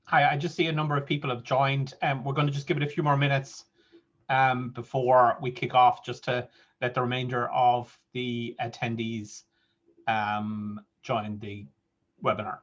Hi, I just see a number of people have joined. We're going to just give it a few more minutes before we kick off, just to let the remainder of the attendees join the webinar.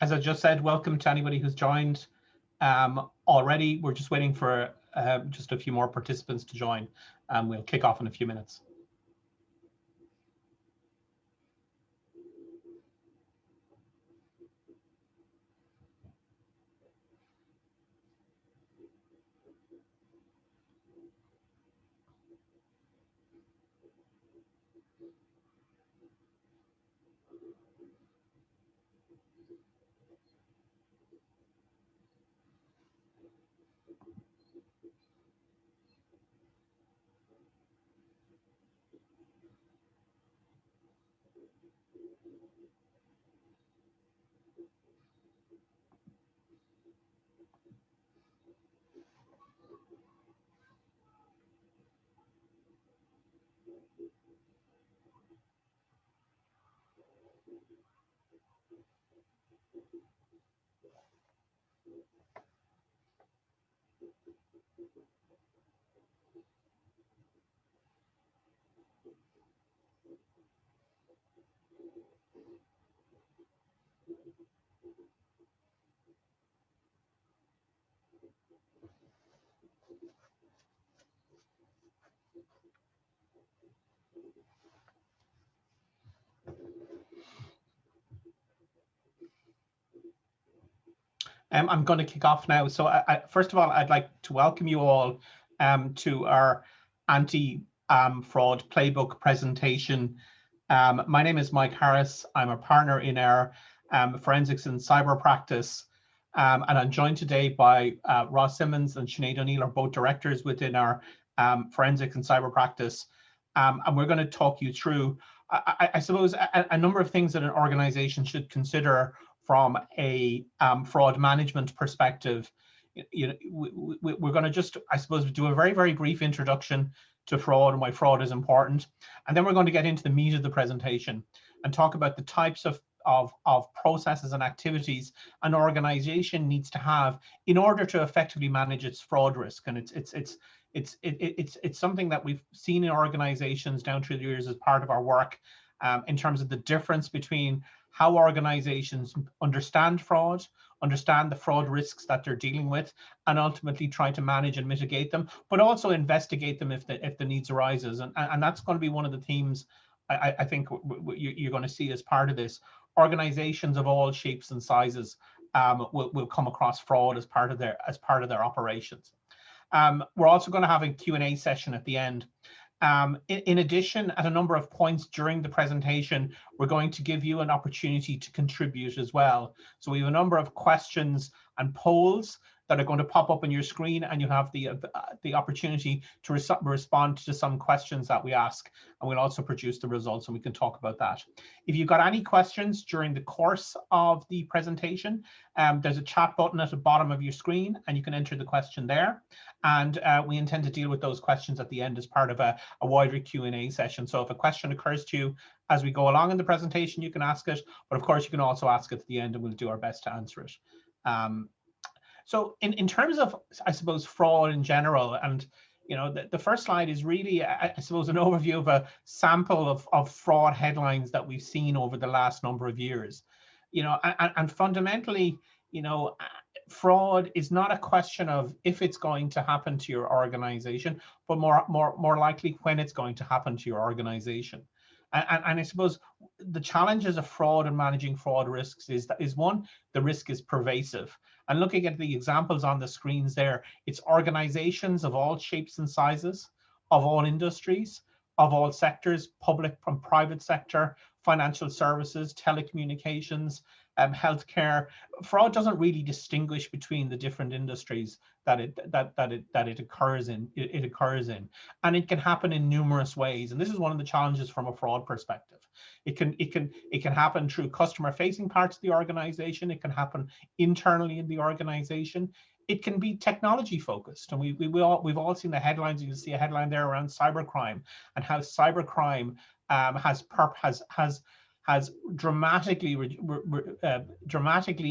As I just said, welcome to anybody who's joined already. We're just waiting for just a few more participants to join, and we'll kick off in a few minutes. I'm going to kick off now. So first of all, I'd like to welcome you all to our anti-fraud playbook presentation. My name is Mike Harris. I'm a partner in our forensics and cyber practice. And I'm joined today by Ross Simmons and Sinead O'Neill, are both directors within our forensics and cyber practice. And we're going to talk you through, I suppose, a number of things that an organization should consider from a fraud management perspective. We're going to just, I suppose, do a very, very brief introduction to fraud and why fraud is important. And then we're going to get into the meat of the presentation and talk about the types of processes and activities an organization needs to have in order to effectively manage its fraud risk. And it's something that we've seen in organizations down through the years as part of our work, in terms of the difference between how organizations understand fraud, understand the fraud risks that they're dealing with, and ultimately try to manage and mitigate them, but also investigate them if the needs arises. And that's going to be one of the themes I think you're going to see as part of this. Organizations of all shapes and sizes will come across fraud as part of their operations. We're also going to have a Q&A session at the end. In addition, at a number of points during the presentation, we're going to give you an opportunity to contribute as well. So we have a number of questions and polls that are going to pop up on your screen, and you have the opportunity to respond to some questions that we ask, and we'll also produce the results and we can talk about that. If you've got any questions during the course of the presentation, there's a chat button at the bottom of your screen, and you can enter the question there, and we intend to deal with those questions at the end as part of a wider Q&A session. So if a question occurs to you as we go along in the presentation, you can ask it, but of course you can also ask it at the end, and we'll do our best to answer it. So in terms of, I suppose, fraud in general, and the first slide is really, I suppose, an overview of a sample of fraud headlines that we've seen over the last number of years. And fundamentally, fraud is not a question of if it's going to happen to your organization, but more likely when it's going to happen to your organization. And I suppose the challenges of fraud and managing fraud risks is one, the risk is pervasive. And looking at the examples on the screens there, it's organizations of all shapes and sizes, of all industries, of all sectors, public and private sector, financial services, telecommunications, healthcare. Fraud doesn't really distinguish between the different industries that it occurs in. It occurs in, and it can happen in numerous ways. And this is one of the challenges from a fraud perspective. It can happen through customer-facing parts of the organization. It can happen internally in the organization. It can be technology focused, and we've all seen the headlines. You can see a headline there around cybercrime and how cybercrime has dramatically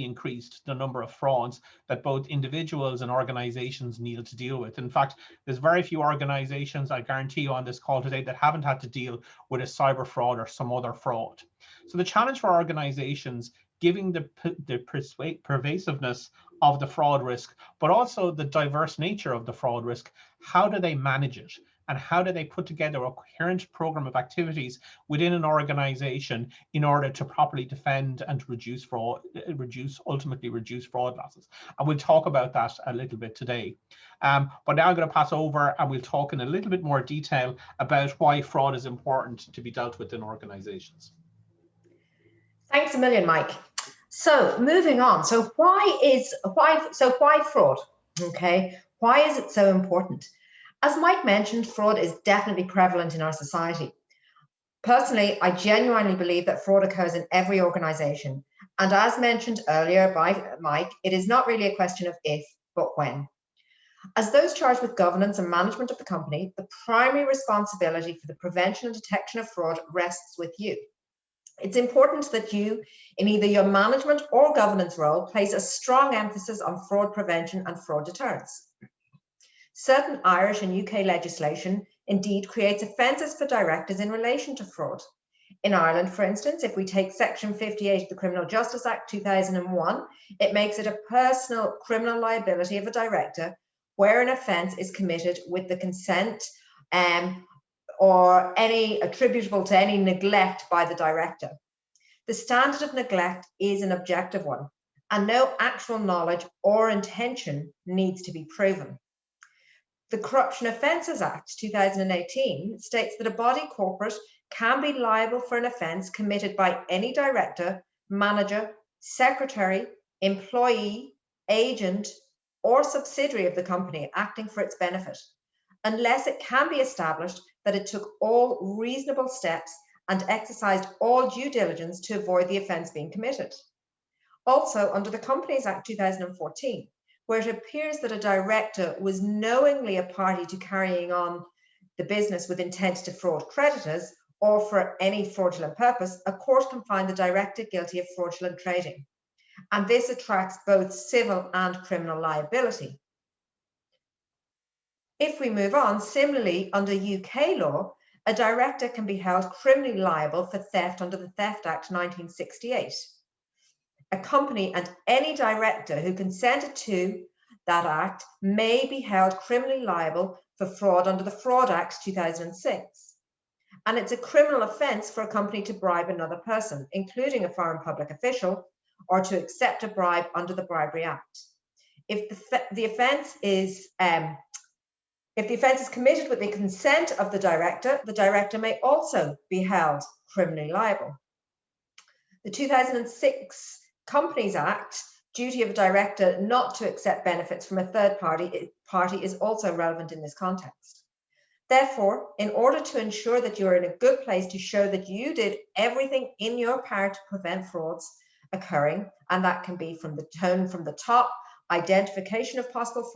increased the number of frauds that both individuals and organizations need to deal with. In fact, there's very few organizations, I guarantee you on this call today, that haven't had to deal with a cyber fraud or some other fraud. So the challenge for organizations, given the pervasiveness of the fraud risk, but also the diverse nature of the fraud risk, how do they manage it? And how do they put together a coherent program of activities within an organization in order to properly defend and ultimately reduce fraud losses? And we'll talk about that a little bit today. But now I'm going to pass over and we'll talk in a little bit more detail about why fraud is important to be dealt with in organizations. Thanks a million, Mike. So moving on. So why fraud? Okay, why is it so important? As Mike mentioned, fraud is definitely prevalent in our society. Personally, I genuinely believe that fraud occurs in every organization. And as mentioned earlier by Mike, it is not really a question of if, but when. As those charged with governance and management of the company, the primary responsibility for the prevention and detection of fraud rests with you. It's important that you, in either your management or governance role, place a strong emphasis on fraud prevention and fraud deterrence. Certain Irish and UK legislation indeed creates offences for directors in relation to fraud. In Ireland, for instance, if we take Section 58 of the Criminal Justice Act 2001, it makes it a personal criminal liability of a director where an offence is committed with the consent or any attributable to any neglect by the director. The standard of neglect is an objective one, and no actual knowledge or intention needs to be proven. The Corruption Offences Act 2018 states that a body corporate can be liable for an offence committed by any director, manager, secretary, employee, agent, or subsidiary of the company acting for its benefit, unless it can be established that it took all reasonable steps and exercised all due diligence to avoid the offence being committed. Also, under the Companies Act 2014, where it appears that a director was knowingly a party to carrying on the business with intent to defraud creditors or for any fraudulent purpose, a court can find the director guilty of fraudulent trading. And this attracts both civil and criminal liability. If we move on, similarly, under UK law, a director can be held criminally liable for theft under the Theft Act 1968. A company and any director who consented to that act may be held criminally liable for fraud under the Fraud Act 2006. And it's a criminal offence for a company to bribe another person, including a foreign public official, or to accept a bribe under the Bribery Act. If the offence is committed with the consent of the director may also be held criminally liable. The 2006 Companies Act, duty of a director not to accept benefits from a third party is also relevant in this context. Therefore, in order to ensure that you're in a good place to show that you did everything in your power to prevent frauds occurring, and that can be from the tone from the top, identification of possible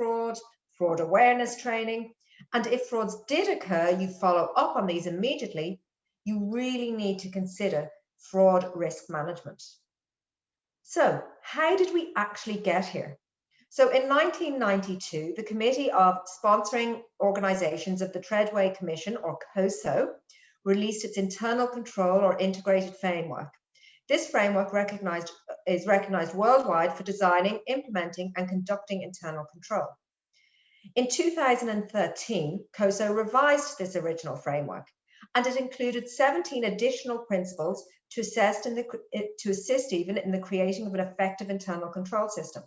fraud awareness training, and if frauds did occur, you follow up on these immediately, you really need to consider fraud risk management. So, how did we actually get here? So in 1992, the Committee of Sponsoring Organisations of the Treadway Commission, or COSO, released its internal control or integrated framework. This framework is recognised worldwide for designing, implementing and conducting internal control. In 2013, COSO revised this original framework, and it included 17 additional principles to assist even in the creating of an effective internal control system.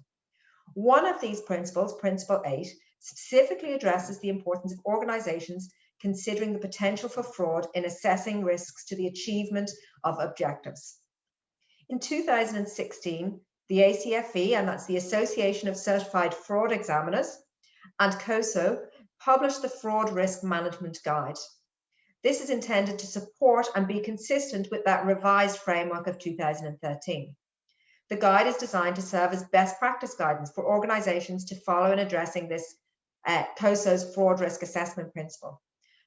One of these principles, Principle 8, specifically addresses the importance of organisations considering the potential for fraud in assessing risks to the achievement of objectives. In 2016, the ACFE, and that's the Association of Certified Fraud Examiners, and COSO published the Fraud Risk Management Guide. This is intended to support and be consistent with that revised framework of 2013. The guide is designed to serve as best practice guidance for organisations to follow in addressing this COSO's fraud risk assessment principle.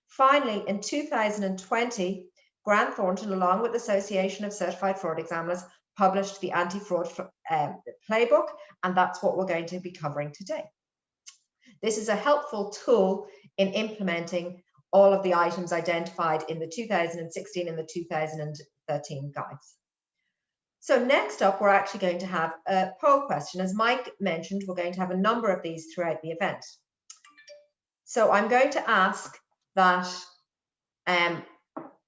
Finally, in 2020, Grant Thornton, along with the Association of Certified Fraud Examiners, published the Anti-Fraud Playbook, and that's what we're going to be covering today. This is a helpful tool in implementing all of the items identified in the 2016 and the 2013 guides. So next up, we're actually going to have a poll question. As Mike mentioned, we're going to have a number of these throughout the event. So I'm going to ask that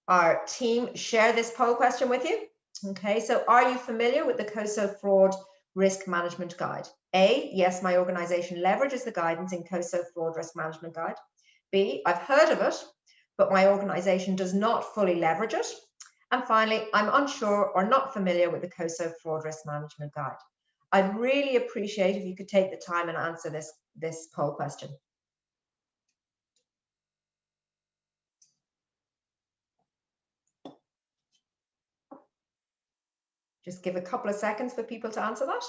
our team share this poll question with you. Okay, so are you familiar with the COSO Fraud Risk Management Guide? A, yes, my organisation leverages the guidance in COSO Fraud Risk Management Guide. B, I've heard of it, but my organisation does not fully leverage it. And finally, I'm unsure or not familiar with the COSO Fraud Risk Management Guide. I'd really appreciate if you could take the time and answer this poll question. Just give a couple of seconds for people to answer that.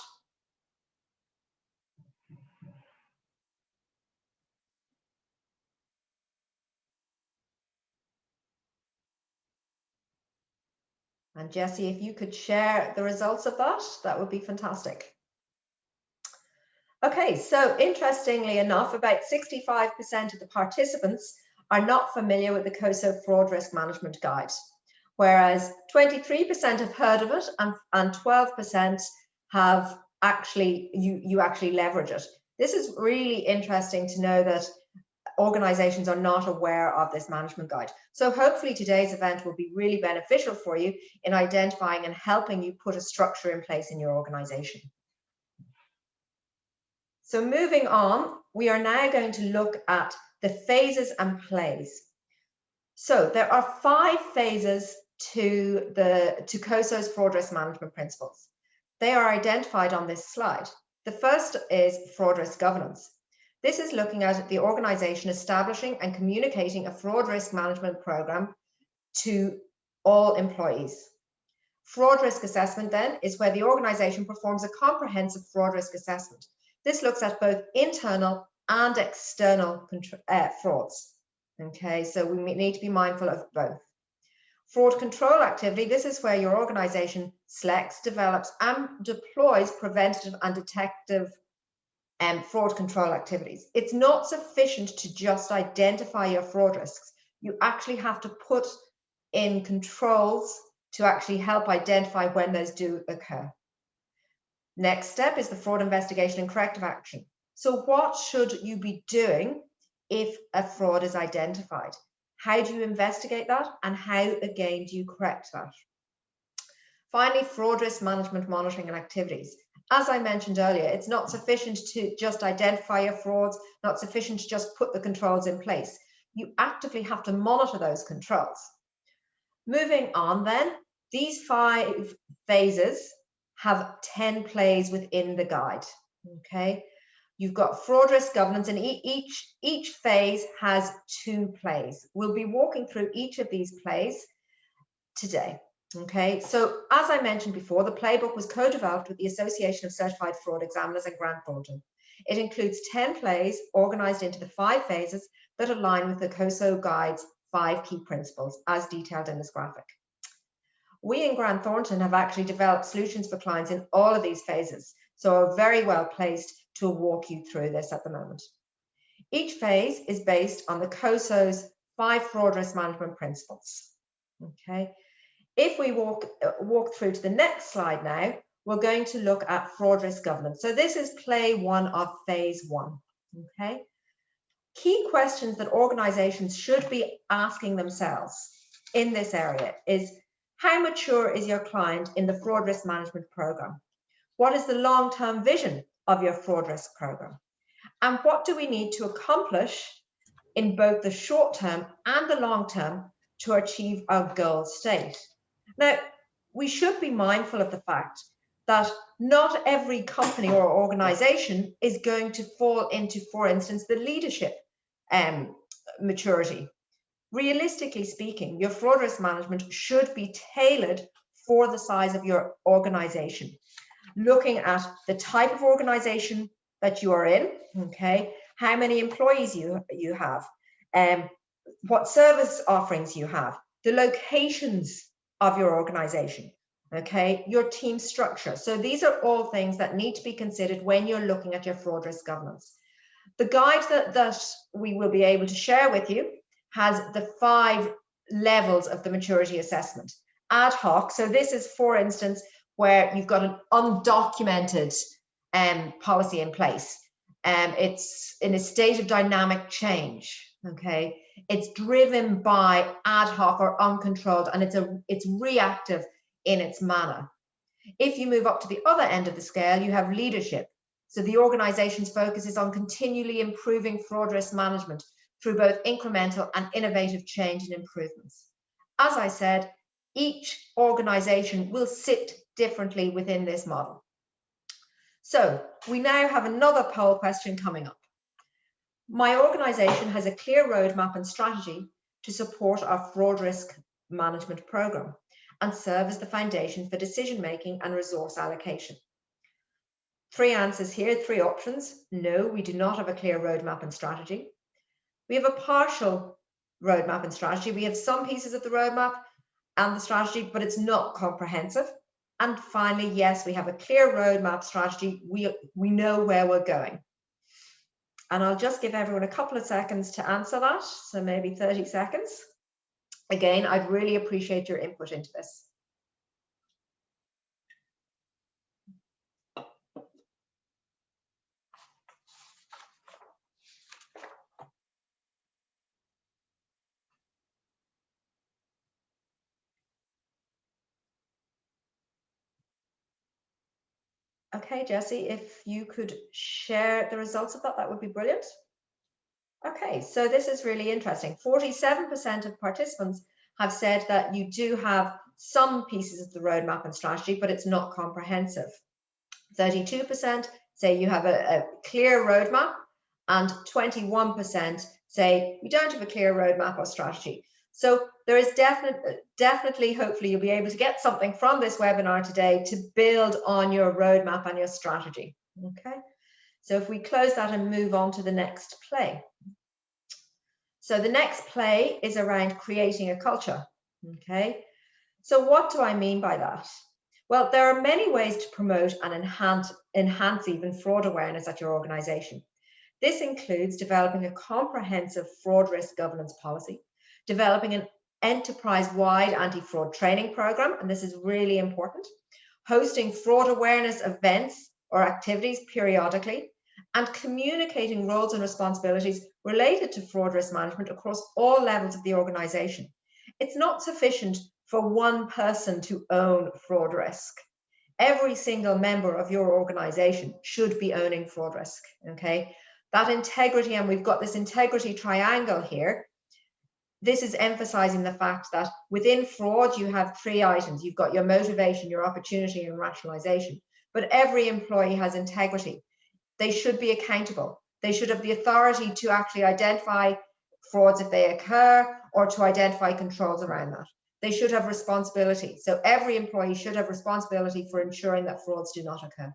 And Jessie, if you could share the results of that, that would be fantastic. Okay, so interestingly enough, about 65% of the participants are not familiar with the COSO Fraud Risk Management Guide, whereas 23% have heard of it and 12% have actually, you actually leverage it. This is really interesting to know that organizations are not aware of this management guide. So hopefully today's event will be really beneficial for you in identifying and helping you put a structure in place in your organization. So moving on, we are now going to look at the phases and plays. So there are 5 phases to COSO's fraud risk management principles. They are identified on this slide. The first is fraud risk governance. This is looking at the organization establishing and communicating a fraud risk management program to all employees. Fraud risk assessment then is where the organization performs a comprehensive fraud risk assessment. This looks at both internal and external frauds. Okay, so we need to be mindful of both. Fraud control activity, this is where your organization selects, develops, and deploys preventative and detective fraud control activities. It's not sufficient to just identify your fraud risks. You actually have to put in controls to actually help identify when those do occur. Next step is the fraud investigation and corrective action. So what should you be doing if a fraud is identified? How do you investigate that, and how again do you correct that? Finally, fraud risk management, monitoring and activities. As I mentioned earlier, it's not sufficient to just identify your frauds, not sufficient to just put the controls in place. You actively have to monitor those controls. Moving on then, these 5 phases have 10 plays within the guide, okay? You've got fraud risk governance, and each phase has 2 plays. We'll be walking through each of these plays today. Okay, so as I mentioned before, the playbook was co-developed with the Association of Certified Fraud Examiners and Grant Thornton. It includes 10 plays organized into the 5 phases that align with the COSO Guide's 5 key principles as detailed in this graphic. We in Grant Thornton have actually developed solutions for clients in all of these phases, so are very well placed to walk you through this at the moment. Each phase is based on the COSO's 5 fraud risk management principles. Okay. If we walk through to the next slide now, we're going to look at fraud risk governance. So this is play 1 of phase 1. Okay. Key questions that organizations should be asking themselves in this area is, how mature is your client in the fraud risk management program? What is the long-term vision of your fraud risk program? And what do we need to accomplish in both the short term and the long term to achieve our goal state? Now, we should be mindful of the fact that not every company or organization is going to fall into, for instance, the leadership maturity. Realistically speaking, your fraud risk management should be tailored for the size of your organization, looking at the type of organization that you are in, okay, how many employees you have, what service offerings you have, the locations of your organization, okay, your team structure. So these are all things that need to be considered when you're looking at your fraud risk governance. The guide that we will be able to share with you has the 5 levels of the maturity assessment. Ad hoc, so this is, for instance, where you've got an undocumented policy in place. It's in a state of dynamic change, okay? It's driven by ad hoc or uncontrolled, and it's reactive in its manner. If you move up to the other end of the scale, you have leadership. So the organization's focus is on continually improving fraud risk management through both incremental and innovative change and improvements. As I said, each organization will sit differently within this model. So we now have another poll question coming up. My organization has a clear roadmap and strategy to support our fraud risk management program and serve as the foundation for decision making and resource allocation. 3 answers here, 3 options. No, we do not have a clear roadmap and strategy. We have a partial roadmap and strategy. We have some pieces of the roadmap and the strategy, but it's not comprehensive. And finally, yes, we have a clear roadmap strategy. We know where we're going. And I'll just give everyone a couple of seconds to answer that. So maybe 30 seconds. Again, I'd really appreciate your input into this. Okay, Jessie, if you could share the results of that, that would be brilliant. Okay, so this is really interesting. 47% of participants have said that you do have some pieces of the roadmap and strategy, but it's not comprehensive. 32% say you have a clear roadmap, and 21% say you don't have a clear roadmap or strategy. So there is definitely, hopefully you'll be able to get something from this webinar today to build on your roadmap and your strategy. Okay, so if we close that and move on to the next play. So the next play is around creating a culture. Okay, so what do I mean by that? Well, there are many ways to promote and enhance even fraud awareness at your organization. This includes developing a comprehensive fraud risk governance policy, developing an enterprise-wide anti-fraud training program, and this is really important, hosting fraud awareness events or activities periodically, and communicating roles and responsibilities related to fraud risk management across all levels of the organization. It's not sufficient for one person to own fraud risk. Every single member of your organization should be owning fraud risk, okay? That integrity, and we've got this integrity triangle here. This is emphasizing the fact that within fraud, you have three items. You've got your motivation, your opportunity, and rationalization. But every employee has integrity. They should be accountable. They should have the authority to actually identify frauds if they occur, or to identify controls around that. They should have responsibility. So every employee should have responsibility for ensuring that frauds do not occur.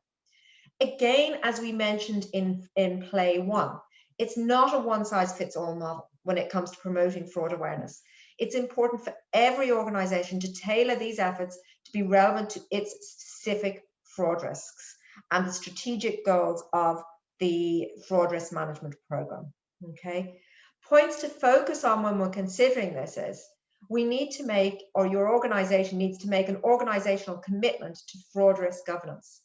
Again, as we mentioned in play one, it's not a one-size-fits-all model when it comes to promoting fraud awareness. It's important for every organization to tailor these efforts to be relevant to its specific fraud risks and the strategic goals of the fraud risk management program. Okay. Points to focus on when we're considering this is, we need to make, or your organization needs to make, an organizational commitment to fraud risk governance.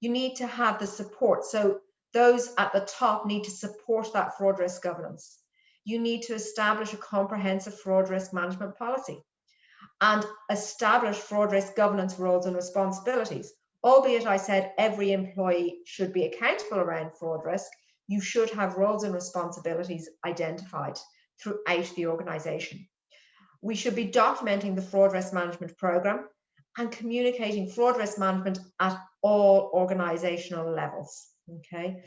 You need to have the support. So those at the top need to support that fraud risk governance. You need to establish a comprehensive fraud risk management policy and establish fraud risk governance roles and responsibilities. Albeit I said every employee should be accountable around fraud risk, you should have roles and responsibilities identified throughout the organization. We should be documenting the fraud risk management program and communicating fraud risk management at all organizational levels. Okay.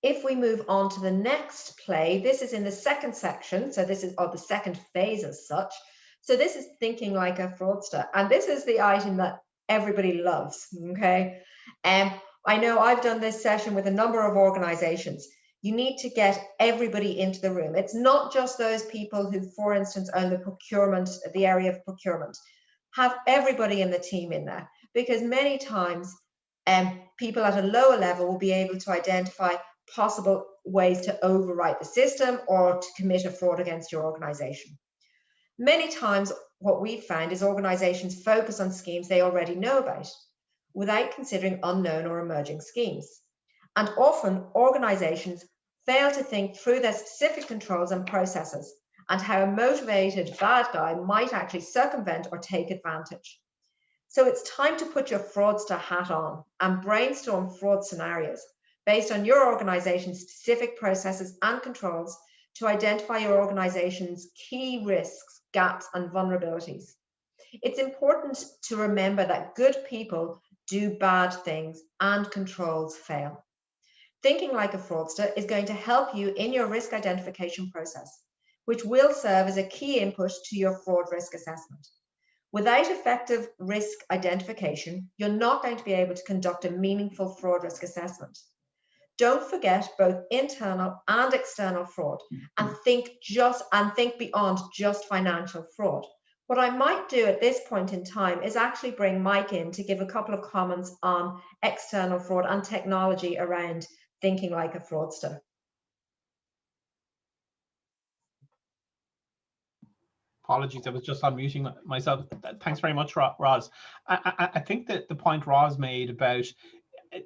If we move on to the next play, this is in the second section. So this is, or the second phase as such. So this is thinking like a fraudster. And this is the item that everybody loves. Okay. I know I've done this session with a number of organizations. You need to get everybody into the room. It's not just those people who, for instance, own the procurement, the area of procurement. Have everybody in the team in there, because many times people at a lower level will be able to identify possible ways to overwrite the system or to commit a fraud against your organization. Many times what we've found is organizations focus on schemes they already know about without considering unknown or emerging schemes. And often organizations fail to think through their specific controls and processes and how a motivated bad guy might actually circumvent or take advantage. So it's time to put your fraudster hat on and brainstorm fraud scenarios based on your organization's specific processes and controls to identify your organization's key risks, gaps, and vulnerabilities. It's important to remember that good people do bad things and controls fail. Thinking like a fraudster is going to help you in your risk identification process, which will serve as a key input to your fraud risk assessment. Without effective risk identification, you're not going to be able to conduct a meaningful fraud risk assessment. Don't forget both internal and external fraud, and think beyond just financial fraud. What I might do at this point in time is actually bring Mike in to give a couple of comments on external fraud and technology around thinking like a fraudster. Apologies, I was just unmuting myself. Thanks very much, Roz. I think that the point Roz made about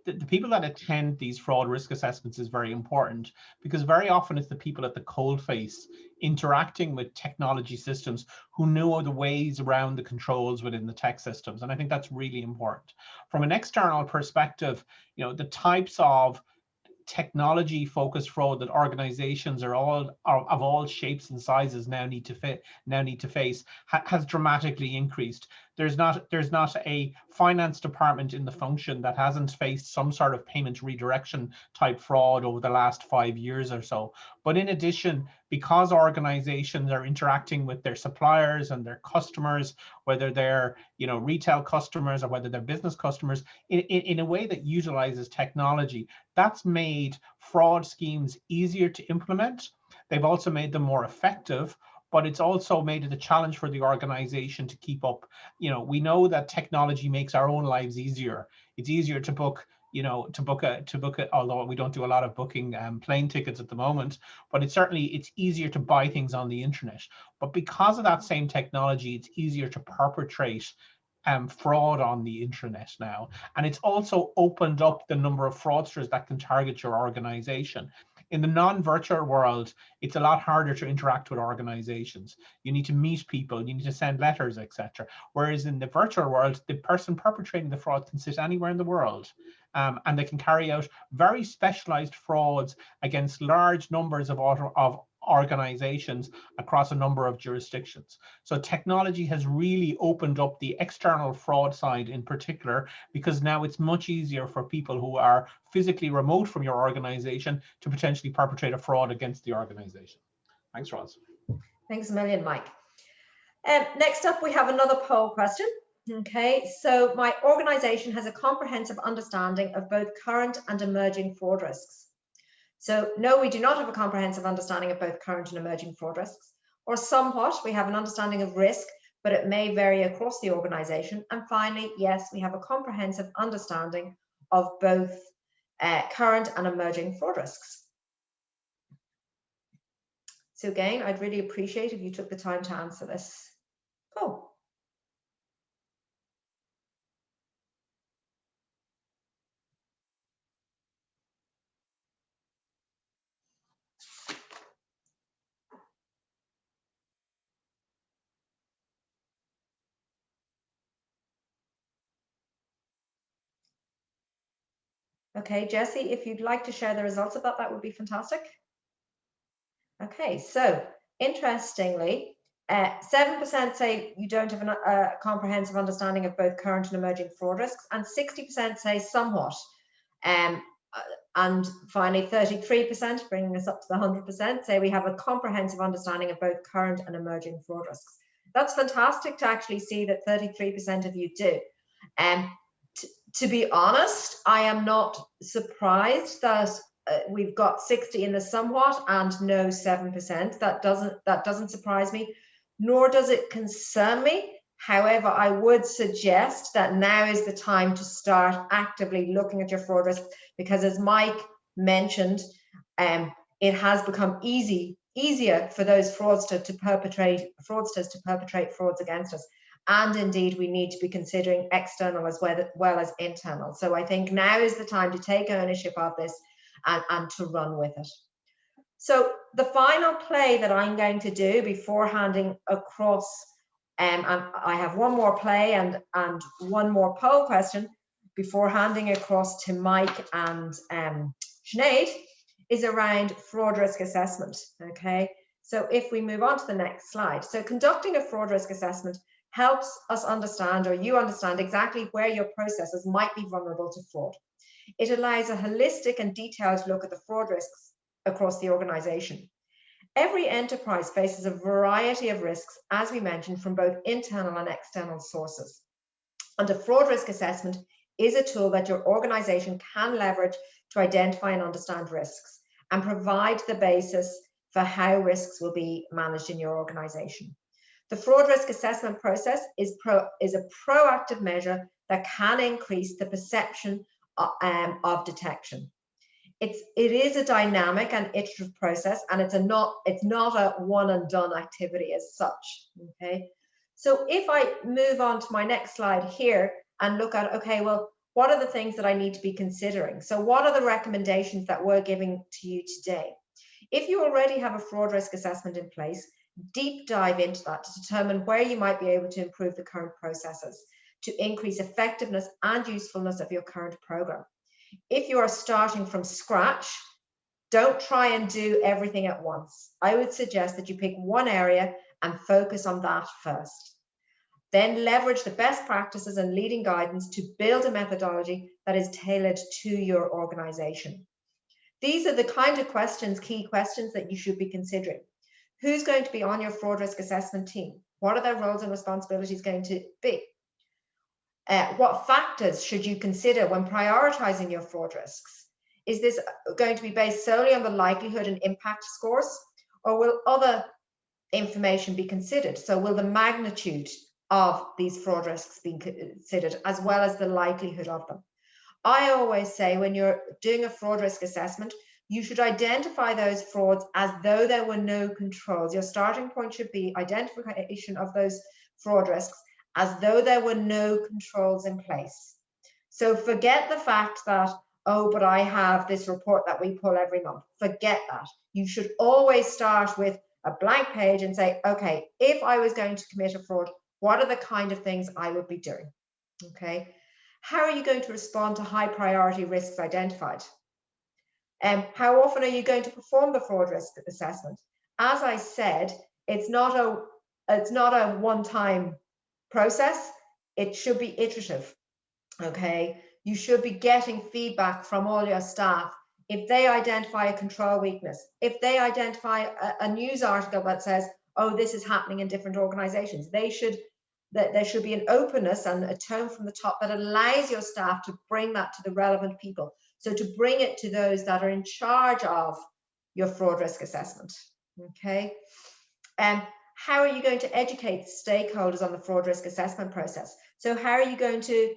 the people that attend these fraud risk assessments is very important, because very often it's the people at the coalface interacting with technology systems who know the ways around the controls within the tech systems. And I think that's really important. From an external perspective, you know, the types of technology focused fraud that organizations are of all shapes and sizes now need to face has dramatically increased. There's not a finance department in the function that hasn't faced some sort of payment redirection type fraud over the last 5 years or so. But in addition, because organizations are interacting with their suppliers and their customers, whether they're, you know, retail customers or whether they're business customers, in a way that utilizes technology, that's made fraud schemes easier to implement. They've also made them more effective, but it's also made it a challenge for the organization to keep up. You know, we know that technology makes our own lives easier. It's easier to book, you know, to book a, although we don't do a lot of booking plane tickets at the moment, but it's easier to buy things on the internet. But because of that same technology, it's easier to perpetrate fraud on the internet now. And it's also opened up the number of fraudsters that can target your organization. In the non-virtual world, it's a lot harder to interact with organizations. You need to meet people, you need to send letters, etc. Whereas in the virtual world, the person perpetrating the fraud can sit anywhere in the world, and they can carry out very specialized frauds against large numbers of organizations across a number of jurisdictions. So technology has really opened up the external fraud side in particular, because now it's much easier for people who are physically remote from your organization to potentially perpetrate a fraud against the organization. Thanks, Roz. Thanks a million, Mike. Next up, we have another poll question. Okay, so my organization has a comprehensive understanding of both current and emerging fraud risks. So no, we do not have a comprehensive understanding of both current and emerging fraud risks. Or somewhat, we have an understanding of risk, but it may vary across the organization. And finally, yes, we have a comprehensive understanding of both current and emerging fraud risks. So again, I'd really appreciate if you took the time to answer this. Cool. Okay, Jesse, if you'd like to share the results of that, that would be fantastic. Okay, so interestingly, 7% say you don't have a comprehensive understanding of both current and emerging fraud risks, and 60% say somewhat. And finally, 33%, bringing us up to the 100%, say we have a comprehensive understanding of both current and emerging fraud risks. That's fantastic to actually see that 33% of you do. To be honest, I am not surprised that we've got 60 in the somewhat and no 7%. That doesn't surprise me, nor does it concern me. However, I would suggest that now is the time to start actively looking at your fraud risk, because as Mike mentioned, it has become easier for those fraudsters to perpetrate frauds against us. And indeed, we need to be considering external as well as internal. So I think now is the time to take ownership of this and to run with it. So the final play that I'm going to do before handing across, and I have one more play and one more poll question before handing across to Mike and Sinead, is around fraud risk assessment. Okay, so if we move on to the next slide. So conducting a fraud risk assessment helps us understand, or you understand exactly where your processes might be vulnerable to fraud. It allows a holistic and detailed look at the fraud risks across the organization. Every enterprise faces a variety of risks, as we mentioned, from both internal and external sources. And a fraud risk assessment is a tool that your organization can leverage to identify and understand risks and provide the basis for how risks will be managed in your organization. The fraud risk assessment process is a proactive measure that can increase the perception of detection. It is a dynamic and iterative process, and it's not a one and done activity as such. Okay, so if I move on to my next slide here and look at, okay, well, what are the things that I need to be considering? So what are the recommendations that we're giving to you today? If you already have a fraud risk assessment in place, deep dive into that to determine where you might be able to improve the current processes to increase effectiveness and usefulness of your current program. If you are starting from scratch, don't try and do everything at once. I would suggest that you pick one area and focus on that first. Then leverage the best practices and leading guidance to build a methodology that is tailored to your organization. These are the kind of questions, key questions, that you should be considering. Who's going to be on your fraud risk assessment team? What are their roles and responsibilities going to be? What factors should you consider when prioritizing your fraud risks? Is this going to be based solely on the likelihood and impact scores, or will other information be considered? So will the magnitude of these fraud risks be considered, as well as the likelihood of them? I always say when you're doing a fraud risk assessment, you should identify those frauds as though there were no controls. Your starting point should be identification of those fraud risks as though there were no controls in place. So forget the fact that, oh, but I have this report that we pull every month. Forget that. You should always start with a blank page and say, okay, if I was going to commit a fraud, what are the kind of things I would be doing? Okay. How are you going to respond to high priority risks identified? How often are you going to perform the fraud risk assessment? As I said, it's not a one-time process. It should be iterative. Okay. You should be getting feedback from all your staff. If they identify a control weakness, if they identify a news article that says, oh, this is happening in different organizations, there should be an openness and a tone from the top that allows your staff to bring that to the relevant people. So to bring it to those that are in charge of your fraud risk assessment. Okay. How are you going to educate stakeholders on the fraud risk assessment process? So how are you going to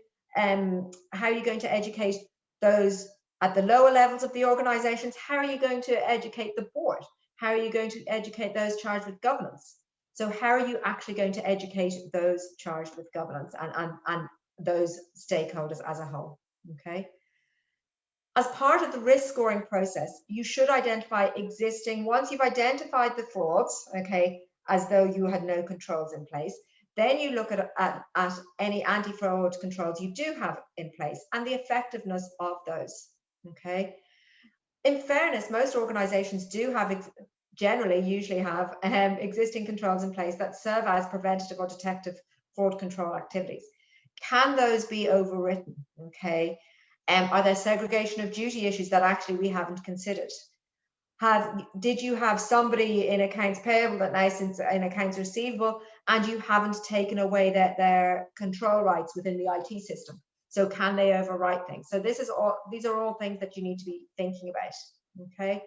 educate those at the lower levels of the organizations? How are you going to educate the board? How are you going to educate those charged with governance? So how are you actually going to educate those charged with governance and those stakeholders as a whole? Okay. As part of the risk scoring process, you should identify once you've identified the frauds, okay, as though you had no controls in place, then you look at any anti-fraud controls you do have in place and the effectiveness of those, okay? In fairness, most organizations do have, usually have existing controls in place that serve as preventative or detective fraud control activities. Can those be overwritten, okay? Are there segregation of duty issues that actually we haven't considered? Did you have somebody in accounts payable that now sits in accounts receivable and you haven't taken away their control rights within the IT system? So can they overwrite things? So these are all things that you need to be thinking about, okay?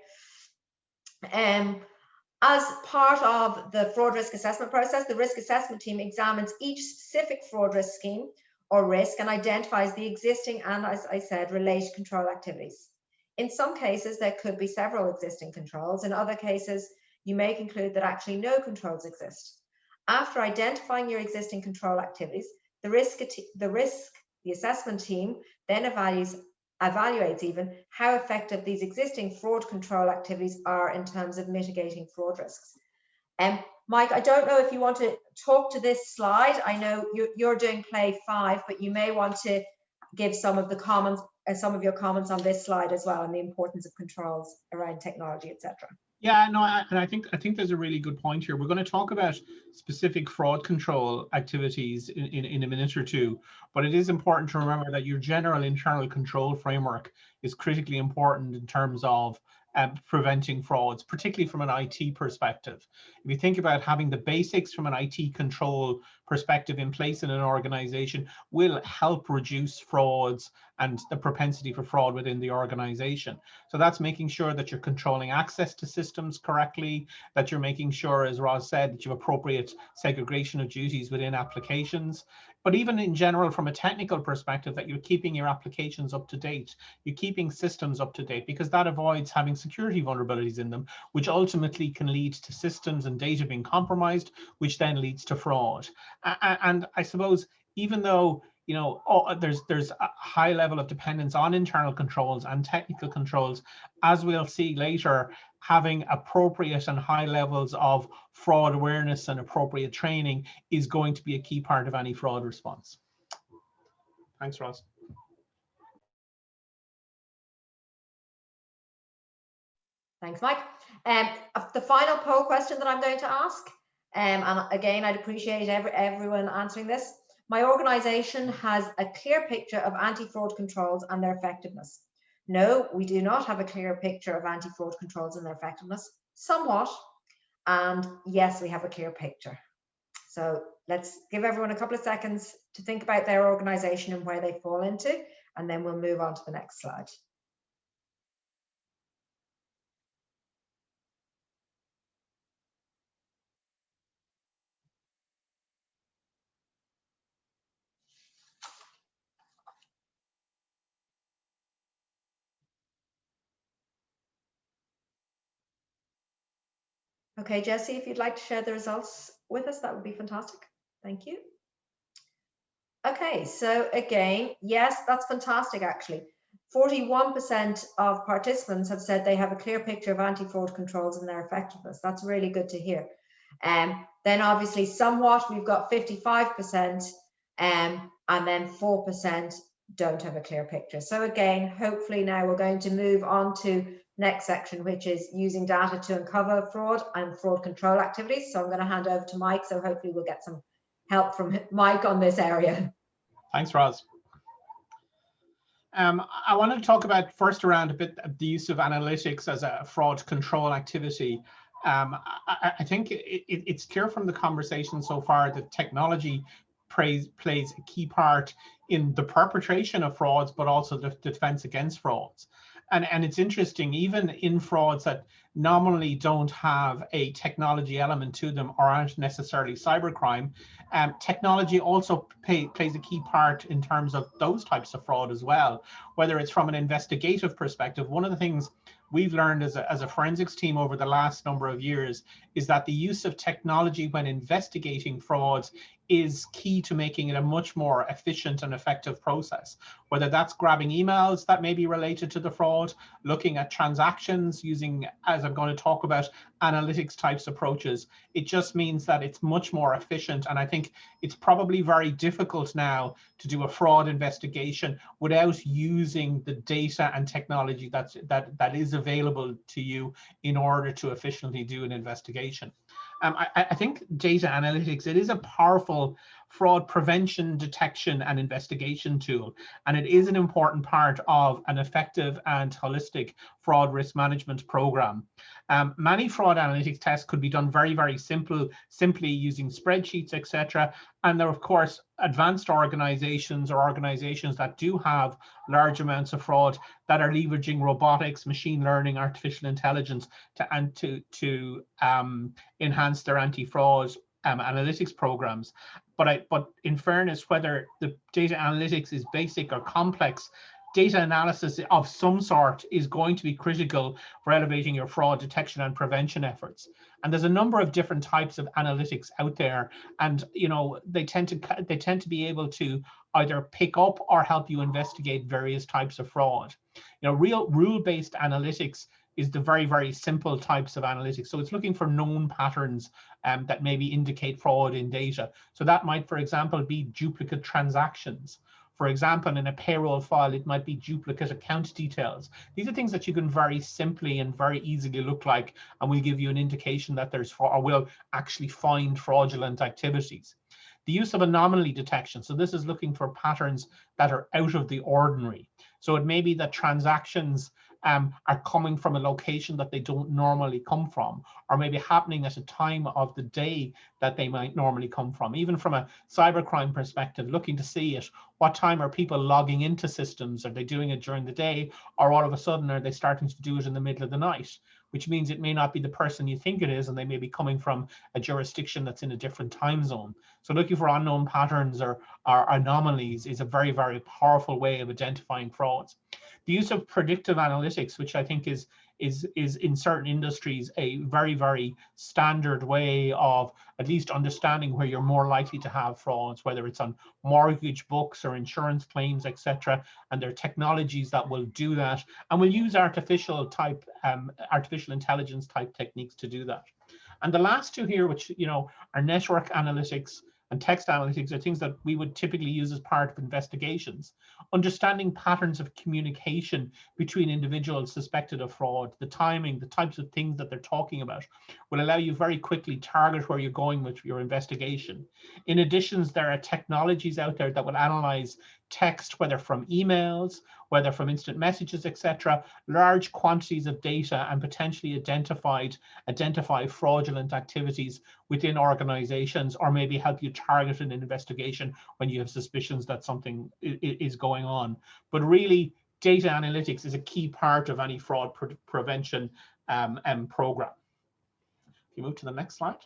As part of the fraud risk assessment process, the risk assessment team examines each specific fraud risk scheme or risk and identifies the existing and, as I said, related control activities. In some cases, there could be several existing controls. In other cases, you may conclude that actually no controls exist. After identifying your existing control activities, the assessment team then evaluates even how effective these existing fraud control activities are in terms of mitigating fraud risks. Mike, I don't know if you want to talk to this slide. I know you're doing play 5, but you may want to give some of your comments on this slide as well, and the importance of controls around technology, etc. Yeah, no, and I think there's a really good point here. We're going to talk about specific fraud control activities in a minute or two, but it is important to remember that your general internal control framework is critically important in terms of preventing frauds, particularly from an IT perspective. If you think about having the basics from an IT control perspective in place in an organization will help reduce frauds and the propensity for fraud within the organization. So that's making sure that you're controlling access to systems correctly, that you're making sure, as Roz said, that you have appropriate segregation of duties within applications, but even in general from a technical perspective, that you're keeping your applications up to date, you're keeping systems up to date, because that avoids having security vulnerabilities in them, which ultimately can lead to systems and data being compromised, which then leads to fraud. And I suppose, even though there's a high level of dependence on internal controls and technical controls, as we'll see later, having appropriate and high levels of fraud awareness and appropriate training is going to be a key part of any fraud response. Thanks, Ross. Thanks, Mike. The final poll question that I'm going to ask, and again, I'd appreciate everyone answering this. My organization has a clear picture of anti-fraud controls and their effectiveness. No, we do not have a clear picture of anti-fraud controls and their effectiveness. Somewhat. And yes, we have a clear picture. So let's give everyone a couple of seconds to think about their organization and where they fall into, and then we'll move on to the next slide. Okay, Jesse, if you'd like to share the results with us, that would be fantastic. Thank you. Okay, so again, yes, that's fantastic, actually. 41% of participants have said they have a clear picture of anti-fraud controls and their effectiveness. That's really good to hear. Then obviously somewhat, we've got 55%, and then 4% don't have a clear picture. So again, hopefully now we're going to move on to next section, which is using data to uncover fraud and fraud control activities. So I'm going to hand over to Mike. So hopefully we'll get some help from Mike on this area. Thanks, Roz. I want to talk about first around a bit of the use of analytics as a fraud control activity. I think it's clear from the conversation so far that technology plays a key part in the perpetration of frauds, but also the defense against frauds. And it's interesting, even in frauds that nominally don't have a technology element to them or aren't necessarily cybercrime, technology also plays a key part in terms of those types of fraud as well, whether it's from an investigative perspective. One of the things we've learned as a forensics team over the last number of years is that the use of technology when investigating frauds is key to making it a much more efficient and effective process. Whether that's grabbing emails that may be related to the fraud, looking at transactions using, as I'm going to talk about, analytics types approaches, it just means that it's much more efficient. And I think it's probably very difficult now to do a fraud investigation without using the data and technology that is available to you in order to efficiently do an investigation. I think data analytics, it is a powerful fraud prevention, detection, and investigation tool, and it is an important part of an effective and holistic fraud risk management program. Many fraud analytics tests could be done very simply using spreadsheets, etc. And there are, of course, advanced organizations or organizations that do have large amounts of fraud that are leveraging robotics, machine learning, artificial intelligence to enhance their anti-fraud analytics programs. But in fairness, whether the data analytics is basic or complex, data analysis of some sort is going to be critical for elevating your fraud detection and prevention efforts. And there's a number of different types of analytics out there, and they tend to be able to either pick up or help you investigate various types of fraud. Real rule-based analytics is the very simple types of analytics. So it's looking for known patterns that maybe indicate fraud in data. So that might, for example, be duplicate transactions. For example, in a payroll file, it might be duplicate account details. These are things that you can very simply and very easily look like, and will give you an indication that there's fraud, or will actually find fraudulent activities. The use of anomaly detection. So this is looking for patterns that are out of the ordinary. So it may be that transactions are coming from a location that they don't normally come from, or maybe happening at a time of the day that they might normally come from. Even from a cybercrime perspective, looking to see at what time are people logging into systems? Are they doing it during the day, or all of a sudden are they starting to do it in the middle of the night? Which means it may not be the person you think it is, and they may be coming from a jurisdiction that's in a different time zone. So looking for unknown patterns or anomalies is a very powerful way of identifying frauds. The use of predictive analytics, which I think is in certain industries a very standard way of at least understanding where you're more likely to have frauds, whether it's on mortgage books or insurance claims, etc. And there are technologies that will do that, and will use artificial intelligence type techniques to do that. And the last two here, which are network analytics and text analytics, are things that we would typically use as part of investigations. Understanding patterns of communication between individuals suspected of fraud, the timing, the types of things that they're talking about, will allow you very quickly target where you're going with your investigation. In addition, there are technologies out there that will analyze text, whether from emails, whether from instant messages, etc., large quantities of data, and potentially identify fraudulent activities within organizations, or maybe help you target an investigation when you have suspicions that something is going on. But really, data analytics is a key part of any fraud prevention program. If you move to the next slide.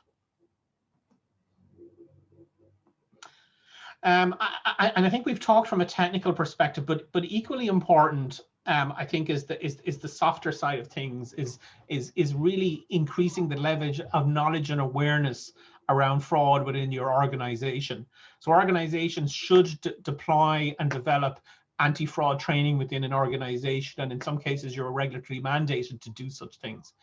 And I think we've talked from a technical perspective, but equally important, I think, is the softer side of things, is really increasing the level of knowledge and awareness around fraud within your organization. So organizations should deploy and develop anti-fraud training within an organization, and in some cases you're regulatory mandated to do such things.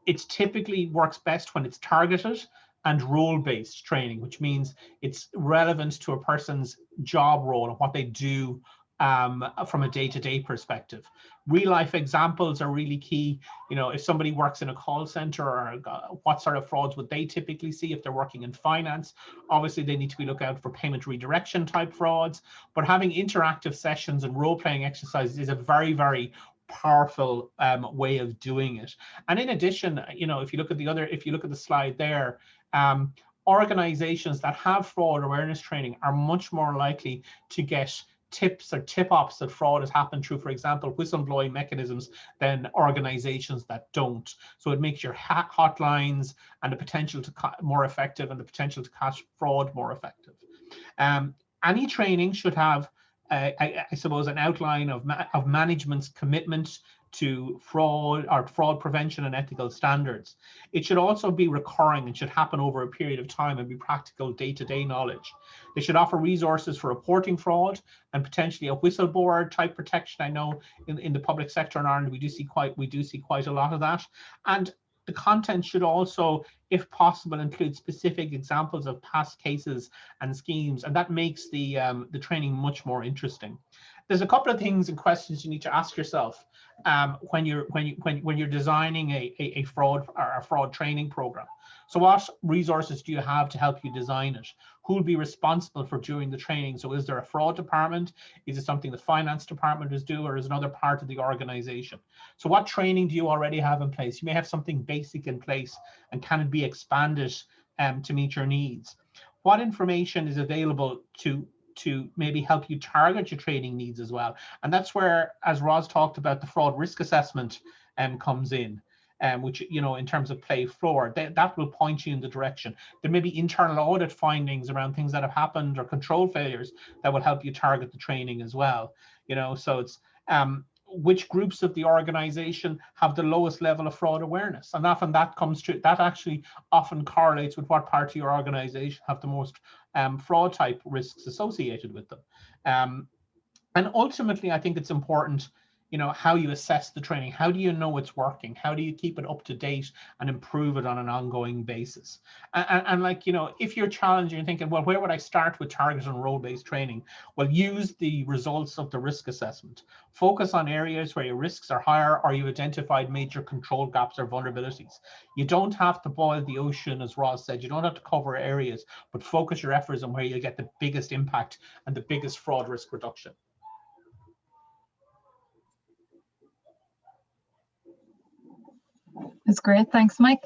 It's typically works best when it's targeted and role-based training, which means it's relevant to a person's job role and what they do from a day-to-day perspective. Real life examples are really key. If somebody works in a call center, or what sort of frauds would they typically see if they're working in finance? Obviously, they need to be looking out for payment redirection type frauds, but having interactive sessions and role-playing exercises is a very, very powerful way of doing it. And in addition, if you look at the slide there, organizations that have fraud awareness training are much more likely to get tips or tip-offs that fraud has happened through, for example, whistleblowing mechanisms, than organizations that don't. So it makes your hotlines and the potential to more effective, and the potential to catch fraud more effective. Any training should have, I suppose, an outline of management's commitment to fraud prevention and ethical standards. It should also be recurring and should happen over a period of time and be practical day-to-day knowledge. They should offer resources for reporting fraud and potentially a whistleblower type protection. I know in the public sector in Ireland we do see quite a lot of that. And the content should also, if possible, include specific examples of past cases and schemes, and that makes the training much more interesting. There's a couple of things and questions you need to ask yourself when you're designing a fraud training program. So what resources do you have to help you design it? Who will be responsible for doing the training? So is there a fraud department? Is it something the finance department is doing, or is another part of the organization? So what training do you already have in place? You may have something basic in place, and can it be expanded to meet your needs? What information is available to maybe help you target your training needs as well? And that's where, as Roz talked about, the fraud risk assessment comes in, which, in terms of play fraud, that will point you in the direction. There may be internal audit findings around things that have happened or control failures that will help you target the training as well. So it's which groups of the organization have the lowest level of fraud awareness, and often that actually often correlates with what part of your organization have the most fraud type risks associated with them. And ultimately, I think it's important, how you assess the training. How do you know it's working? How do you keep it up to date and improve it on an ongoing basis? And if you're challenged, you're thinking, well, where would I start with target and role-based training? Well, use the results of the risk assessment. Focus on areas where your risks are higher, or you've identified major control gaps or vulnerabilities. You don't have to boil the ocean, as Roz said. You don't have to cover areas, but focus your efforts on where you get the biggest impact and the biggest fraud risk reduction. That's great, thanks, Mike.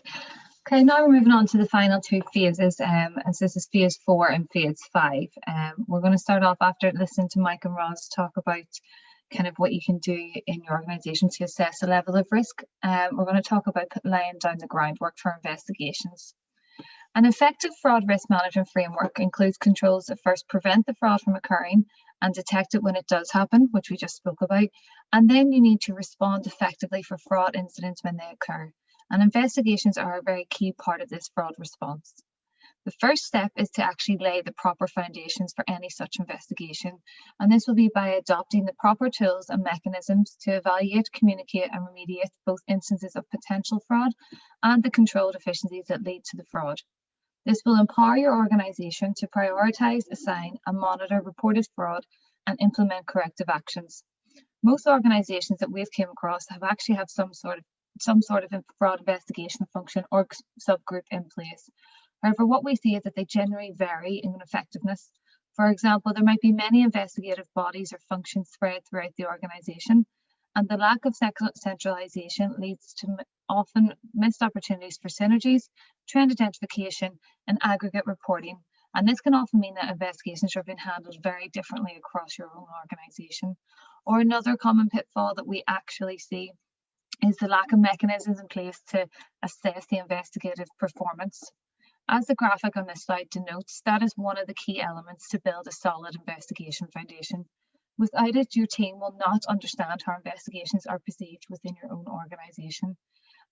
Okay, now we're moving on to the final two phases, as this is phase 4 and phase 5. We're going to start off after listening to Mike and Roz talk about kind of what you can do in your organisation to assess the level of risk. We're going to talk about laying down the groundwork for investigations. An effective fraud risk management framework includes controls that first prevent the fraud from occurring and detect it when it does happen, which we just spoke about. And then you need to respond effectively for fraud incidents when they occur. And investigations are a very key part of this fraud response. The first step is to actually lay the proper foundations for any such investigation. And this will be by adopting the proper tools and mechanisms to evaluate, communicate, and remediate both instances of potential fraud and the control deficiencies that lead to the fraud. This will empower your organisation to prioritise, assign, and monitor reported fraud and implement corrective actions. Most organisations that we've come across have actually have some sort of fraud investigation function or subgroup in place. However, what we see is that they generally vary in effectiveness. For example, there might be many investigative bodies or functions spread throughout the organisation, and the lack of centralisation leads to often missed opportunities for synergies, trend identification, and aggregate reporting. And this can often mean that investigations are being handled very differently across your own organisation. Or another common pitfall that we actually see is the lack of mechanisms in place to assess the investigative performance. As the graphic on this slide denotes, that is one of the key elements to build a solid investigation foundation. Without it, your team will not understand how investigations are perceived within your own organisation.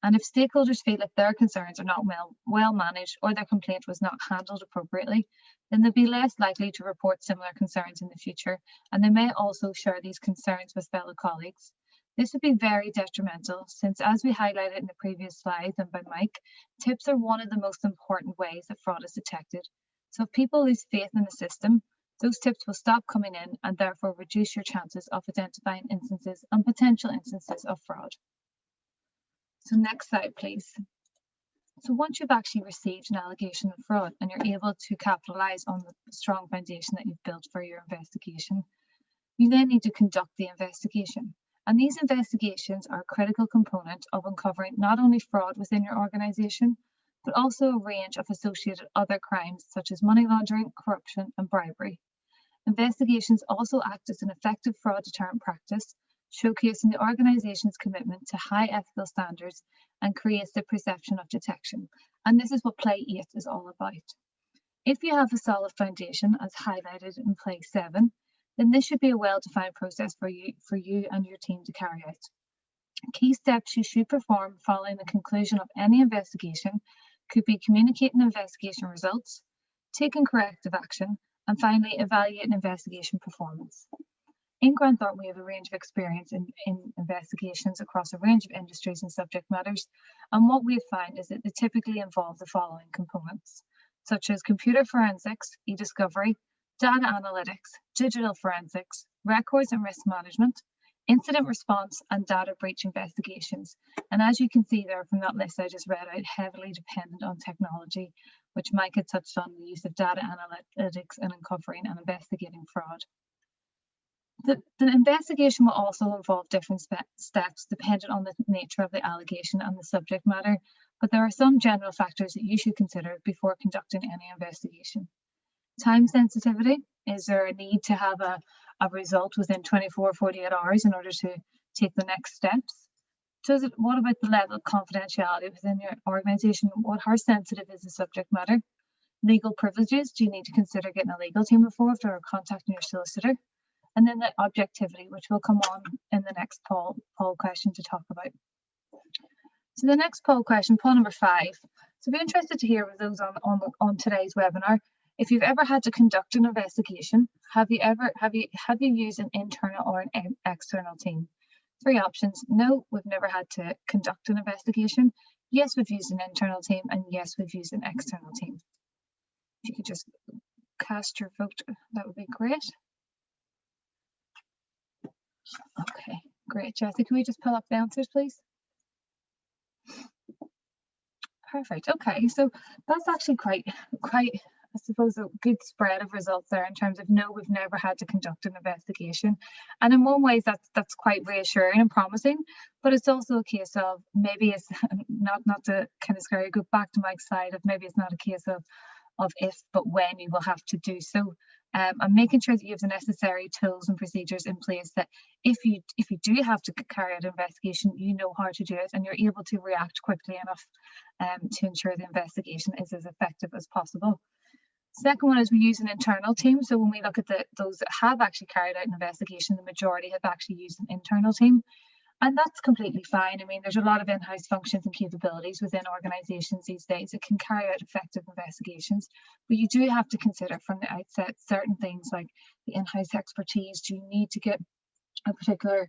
And if stakeholders feel that their concerns are not well managed or their complaint was not handled appropriately, then they'll be less likely to report similar concerns in the future, and they may also share these concerns with fellow colleagues. This would be very detrimental since, as we highlighted in the previous slide and by Mike, tips are one of the most important ways that fraud is detected. So if people lose faith in the system, those tips will stop coming in and therefore reduce your chances of identifying instances and potential instances of fraud. So next slide, please. So once you've actually received an allegation of fraud and you're able to capitalize on the strong foundation that you've built for your investigation, you then need to conduct the investigation. And these investigations are a critical component of uncovering not only fraud within your organization, but also a range of associated other crimes such as money laundering, corruption, and bribery. Investigations also act as an effective fraud deterrent practice, showcasing the organization's commitment to high ethical standards and creates the perception of detection. And this is what Play 8 is all about. If you have a solid foundation, as highlighted in Play 7, then this should be a well-defined process for you and your team to carry out. Key steps you should perform following the conclusion of any investigation could be communicating investigation results, taking corrective action, and finally evaluating investigation performance. In Groundwork, we have a range of experience in investigations across a range of industries and subject matters, and what we've found is that they typically involve the following components, such as computer forensics, e-discovery, data analytics, digital forensics, records and risk management, incident response, and data breach investigations. And as you can see there from that list I just read out, heavily dependent on technology, which Mike had touched on, the use of data analytics in uncovering and investigating fraud. The investigation will also involve different steps dependent on the nature of the allegation and the subject matter, but there are some general factors that you should consider before conducting any investigation. Time sensitivity. Is there a need to have a result within 24 or 48 hours in order to take the next steps? What about the level of confidentiality within your organization? How sensitive is the subject matter? Legal privileges. Do you need to consider getting a legal team involved or contacting your solicitor? And then the objectivity, which will come on in the next poll question to talk about. So the next poll question, poll number 5. So be interested to hear with those on today's webinar. If you've ever had to conduct an investigation, have you used an internal or an external team? 3 options. No, we've never had to conduct an investigation. Yes, we've used an internal team, and yes, we've used an external team. If you could just cast your vote, that would be great. Okay, great. Jessica, can we just pull up the answers, please? Perfect. Okay, so that's actually quite, I suppose, a good spread of results there in terms of no, we've never had to conduct an investigation. And in one way, that's quite reassuring and promising, but it's also a case of maybe it's not to kind of scare you, go back to Mike's slide of maybe it's not a case of if, but when you will have to do so. And making sure that you have the necessary tools and procedures in place that if you do have to carry out an investigation, you know how to do it and you're able to react quickly enough to ensure the investigation is as effective as possible. Second one is we use an internal team. So when we look at those that have actually carried out an investigation, the majority have actually used an internal team. And that's completely fine. I mean, there's a lot of in-house functions and capabilities within organizations these days that can carry out effective investigations, but you do have to consider from the outset certain things like the in-house expertise. Do you need to get a particular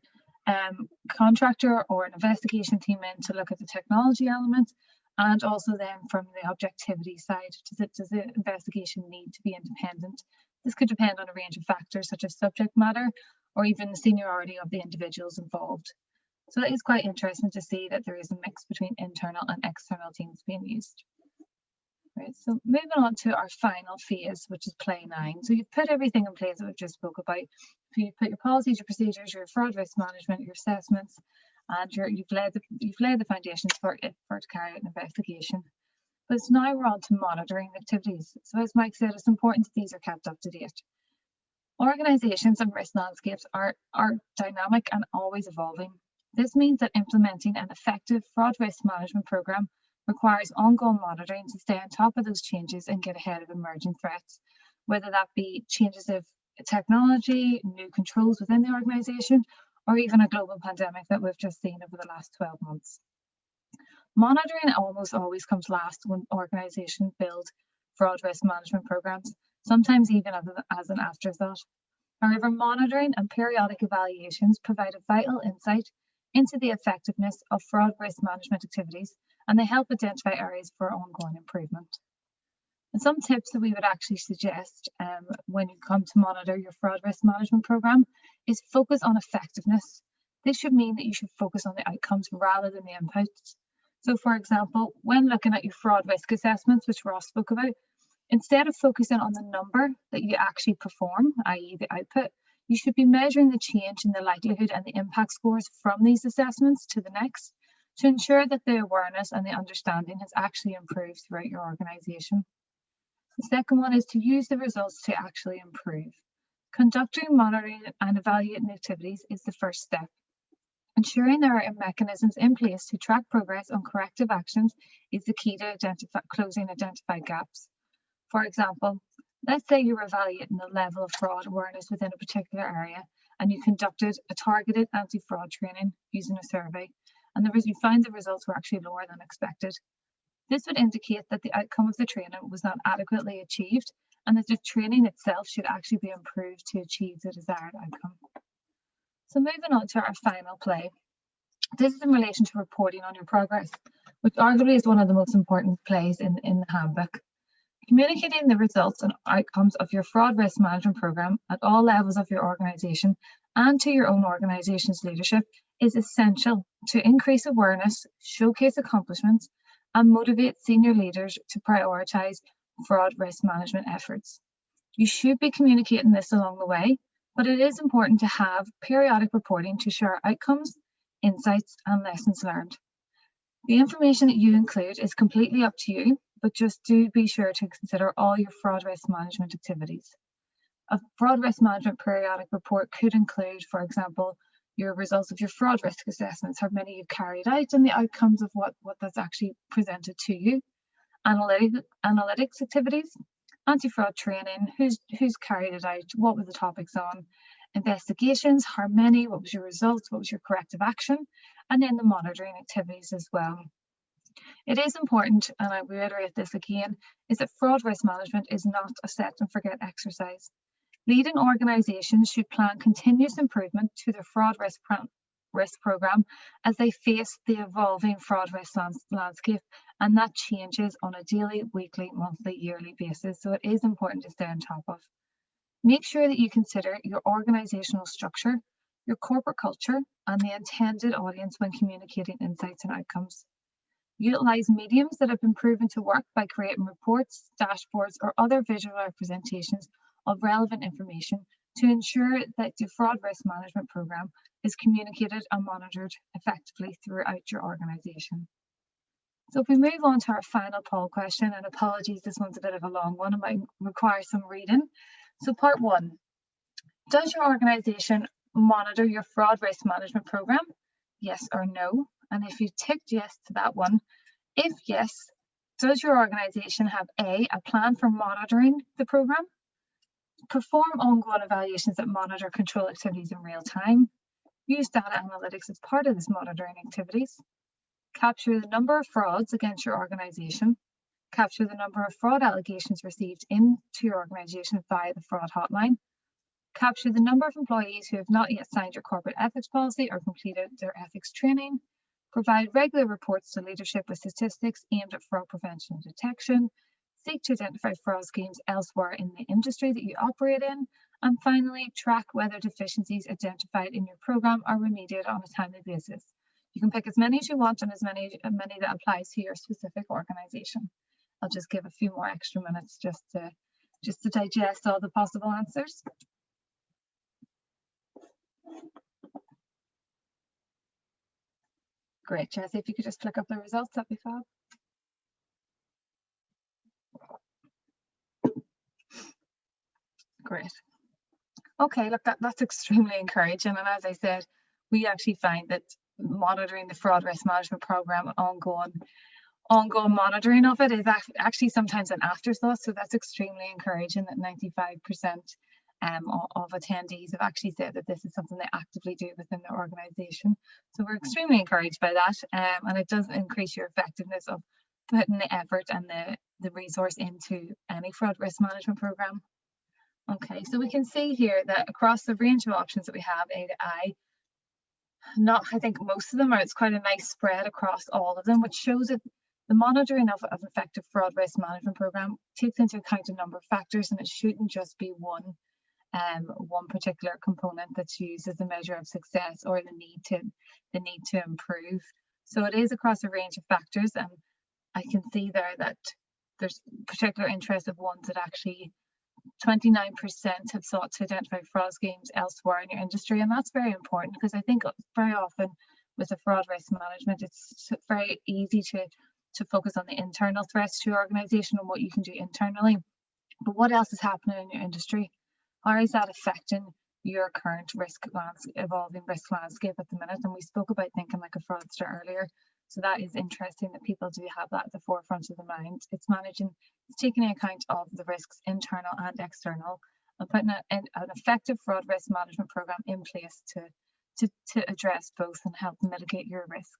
contractor or an investigation team in to look at the technology element? And also then from the objectivity side, does the investigation need to be independent? This could depend on a range of factors such as subject matter or even the seniority of the individuals involved. So it is quite interesting to see that there is a mix between internal and external teams being used. Right, so moving on to our final phase, which is Play 9. So you've put everything in place that we've just spoke about. You've put your policies, your procedures, your fraud risk management, your assessments, and you've laid the foundations for it to carry out an investigation. But it's now we're on to monitoring activities. So as Mike said, it's important that these are kept up to date. Organizations and risk landscapes are dynamic and always evolving. This means that implementing an effective fraud risk management program requires ongoing monitoring to stay on top of those changes and get ahead of emerging threats, whether that be changes of technology, new controls within the organization, or even a global pandemic that we've just seen over the last 12 months. Monitoring almost always comes last when organizations build fraud risk management programs, sometimes even as an afterthought. However, monitoring and periodic evaluations provide a vital insight into the effectiveness of fraud risk management activities, and they help identify areas for ongoing improvement. And some tips that we would actually suggest when you come to monitor your fraud risk management program is focus on effectiveness. This should mean that you should focus on the outcomes rather than the inputs. So, for example, when looking at your fraud risk assessments, which Ross spoke about, instead of focusing on the number that you actually perform, i.e. the output, you should be measuring the change in the likelihood and the impact scores from these assessments to the next to ensure that the awareness and the understanding has actually improved throughout your organisation. The second one is to use the results to actually improve. Conducting, monitoring and evaluating activities is the first step. Ensuring there are mechanisms in place to track progress on corrective actions is the key to closing identified gaps. For example, let's say you're evaluating the level of fraud awareness within a particular area and you conducted a targeted anti-fraud training using a survey, and you find the results were actually lower than expected. This would indicate that the outcome of the training was not adequately achieved and that the training itself should actually be improved to achieve the desired outcome. So moving on to our final play. This is in relation to reporting on your progress, which arguably is one of the most important plays in the handbook. Communicating the results and outcomes of your fraud risk management program at all levels of your organisation and to your own organisation's leadership is essential to increase awareness, showcase accomplishments, and motivate senior leaders to prioritise fraud risk management efforts. You should be communicating this along the way, but it is important to have periodic reporting to share outcomes, insights, and lessons learned. The information that you include is completely up to you, but just do be sure to consider all your fraud risk management activities. A fraud risk management periodic report could include, for example, your results of your fraud risk assessments, how many you've carried out, and the outcomes of what that's actually presented to you. Analytics activities, anti-fraud training, who's carried it out, what were the topics on, investigations, how many, what was your results, what was your corrective action, and then the monitoring activities as well. It is important, and I reiterate this again, is that fraud risk management is not a set and forget exercise. Leading organisations should plan continuous improvement to their fraud risk program as they face the evolving fraud risk landscape, and that changes on a daily, weekly, monthly, yearly basis. So it is important to stay on top of. Make sure that you consider your organisational structure, your corporate culture, and the intended audience when communicating insights and outcomes. Utilise mediums that have been proven to work by creating reports, dashboards, or other visual representations of relevant information to ensure that the fraud risk management program is communicated and monitored effectively throughout your organisation. So if we move on to our final poll question, and apologies, this one's a bit of a long one, it might require some reading. So part 1, does your organisation monitor your fraud risk management program? Yes or no? And if you ticked yes to that one, if yes, does your organisation have a plan for monitoring the program? Perform ongoing evaluations that monitor control activities in real time. Use data analytics as part of this monitoring activities. Capture the number of frauds against your organisation. Capture the number of fraud allegations received into your organisation via the fraud hotline. Capture the number of employees who have not yet signed your corporate ethics policy or completed their ethics training. Provide regular reports to leadership with statistics aimed at fraud prevention and detection. Seek to identify fraud schemes elsewhere in the industry that you operate in. And finally, track whether deficiencies identified in your program are remediated on a timely basis. You can pick as many as you want and as many that applies to your specific organisation. I'll just give a few more extra minutes just to digest all the possible answers. Great, Jesse, if you could just click up the results, that'd be fab. Great. Okay, look, that's extremely encouraging. And as I said, we actually find that monitoring the fraud risk management program, ongoing monitoring of it is actually sometimes an afterthought. So that's extremely encouraging that 95% of attendees have actually said that this is something they actively do within their organisation. So we're extremely encouraged by that, and it does increase your effectiveness of putting the effort and the resource into any fraud risk management programme. Okay, so we can see here that across the range of options that we have, A to I, I think most of them are, it's quite a nice spread across all of them, which shows that the monitoring of effective fraud risk management programme takes into account a number of factors, and it shouldn't just be one particular component that's used as a measure of success or the need to improve. So it is across a range of factors, and I can see there that there's particular interest of ones that actually 29% have sought to identify fraud schemes elsewhere in your industry, and that's very important because I think very often with the fraud risk management, it's very easy to focus on the internal threats to your organisation and what you can do internally. But what else is happening in your industry? How is that affecting your current evolving risk landscape at the minute? And we spoke about thinking like a fraudster earlier. So that is interesting that people do have that at the forefront of the mind. It's taking account of the risks, internal and external, and putting an effective fraud risk management programme in place to address both and help mitigate your risk.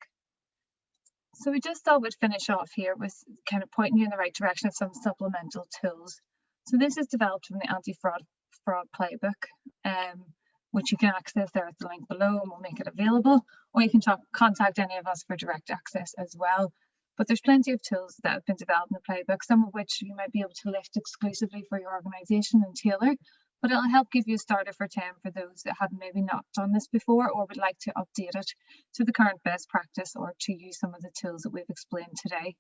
So we just thought we'd finish off here with kind of pointing you in the right direction of some supplemental tools. So this is developed from the Anti-Fraud Playbook, which you can access there at the link below, and we'll make it available, or you can contact any of us for direct access as well. But there's plenty of tools that have been developed in the playbook, some of which you might be able to lift exclusively for your organisation and tailor, but it'll help give you a starter for 10 for those that have maybe not done this before or would like to update it to the current best practice or to use some of the tools that we've explained today.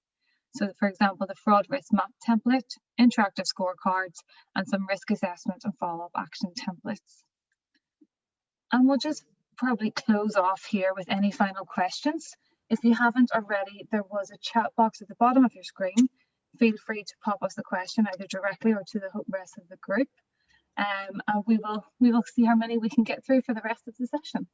So for example, the fraud risk map template, interactive scorecards, and some risk assessment and follow-up action templates. And we'll just probably close off here with any final questions. If you haven't already, there was a chat box at the bottom of your screen. Feel free to pop us the question either directly or to the rest of the group. And we will see how many we can get through for the rest of the session.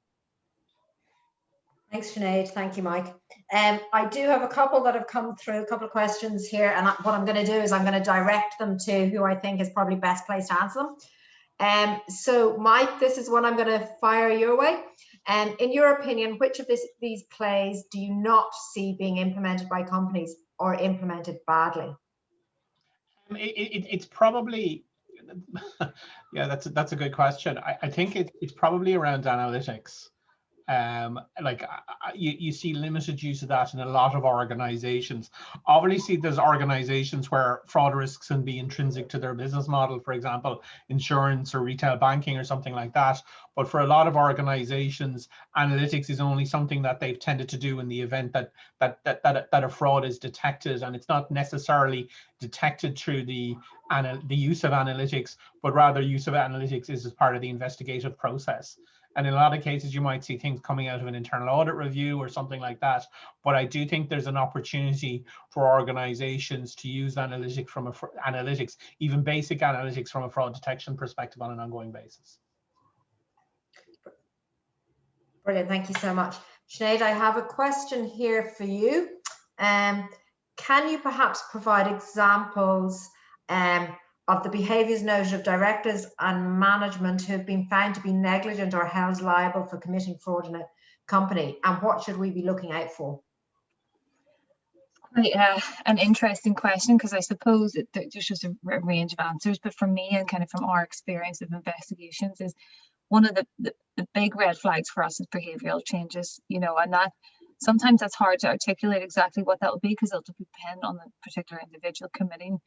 Thanks, Sinead. Thank you, Mike. I do have a couple that have come through, a couple of questions here, and what I'm going to do is I'm going to direct them to who I think is probably best placed to answer them. So, Mike, this is one I'm going to fire your way. In your opinion, which of these plays do you not see being implemented by companies or implemented badly? It's probably, yeah, that's a good question. I think it's probably around analytics. You see limited use of that in a lot of organizations. Obviously, there's organizations where fraud risks can be intrinsic to their business model, for example, insurance or retail banking or something like that. But for a lot of organizations, analytics is only something that they've tended to do in the event that a fraud is detected, and it's not necessarily detected through the use of analytics, but rather use of analytics is as part of the investigative process. And in a lot of cases, you might see things coming out of an internal audit review or something like that. But I do think there's an opportunity for organizations to use analytics, even basic analytics, from a fraud detection perspective on an ongoing basis. Brilliant, thank you so much. Sinead, I have a question here for you. Can you perhaps provide examples of the behaviours noted of directors and management who have been found to be negligent or held liable for committing fraud in a company, and what should we be looking out for? Quite an interesting question, because I suppose there's just a range of answers, but for me and kind of from our experience of investigations, is one of the big red flags for us is behavioural changes, you know, and that sometimes that's hard to articulate exactly what that will be, because it'll depend on the particular individual committing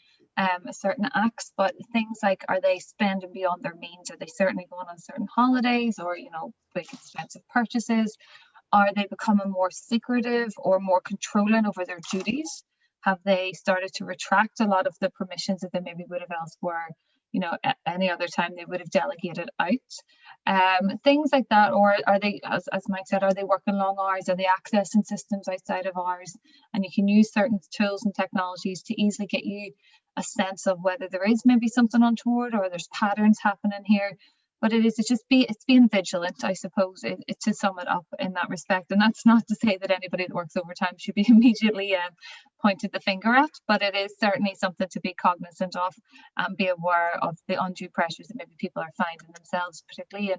certain acts. But things like, are they spending beyond their means? Are they certainly going on certain holidays, or, you know, big expensive purchases? Are they becoming more secretive or more controlling over their duties? Have they started to retract a lot of the permissions that they maybe would have elsewhere, you know, at any other time they would have delegated out? Things like that. Or are they, as Mike said, are they working long hours? Are they accessing systems outside of hours? And you can use certain tools and technologies to easily get you a sense of whether there is maybe something untoward or there's patterns happening here. But it's being vigilant, I suppose, it's to sum it up in that respect. And that's not to say that anybody that works overtime should be immediately pointed the finger at, but it is certainly something to be cognizant of and be aware of the undue pressures that maybe people are finding themselves, particularly